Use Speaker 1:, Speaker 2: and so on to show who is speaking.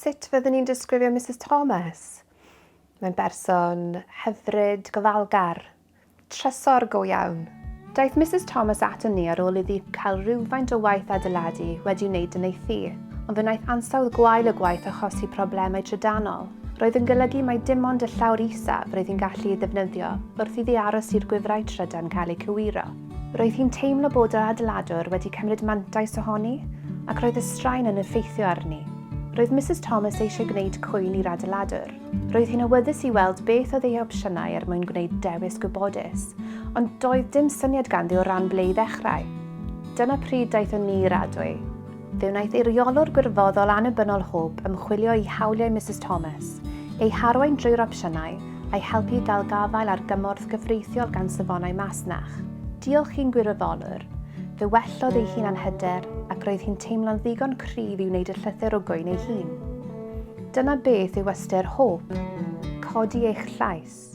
Speaker 1: Sut fyddwn ni'n disgrifio Mrs Thomas? Mae'n berson hyfryd, gofalgar, trysor go iawn. Daeth Mrs Thomas ato ni ar ôl iddi cael rhywfaint o waith adeiladu wedi'i wneud yn ei thŷ, ond fe wnaeth ansawdd gwael y gwaith achosi problemau trydanol. Roedd yn golygu mai dim ond y llawr isaf roedd hi'n gallu ei ddefnyddio wrth iddi aros i'r gwifrau trydan cael eu cywiro. Roedd hi'n teimlo bod yr adeiladwr wedi cymryd mantais ohoni ac roedd y straen yn effeithio arni. Roedd Mrs Thomas eisiau gwneud cwyn i'r adeiladwr. Roedd hi'n awyddus i weld beth oedd ei opsiynau er mwyn gwneud dewis gwybodus, ond doedd dim syniad ganddi o ran ble i ddechrau. Dyna pryd daethon ni i'r adwy. Fe wnaeth eiriolwr gwirfoddol annibynnol Hope ymchwilio i hawliau Mrs Thomas, ei harwain drwy'r opsiynau a'i helpu dal gafael ar gymorth gyfreithiol gan safonau masnach. Diolch i'n gwirfoddolwr, fe wellodd ei hun anhyder ac roedd hi'n teimlo'n ddigon cryf i wneud y llythyr o gwyn ei hun. Dyna beth yw ystyr Hope, codi eich llais.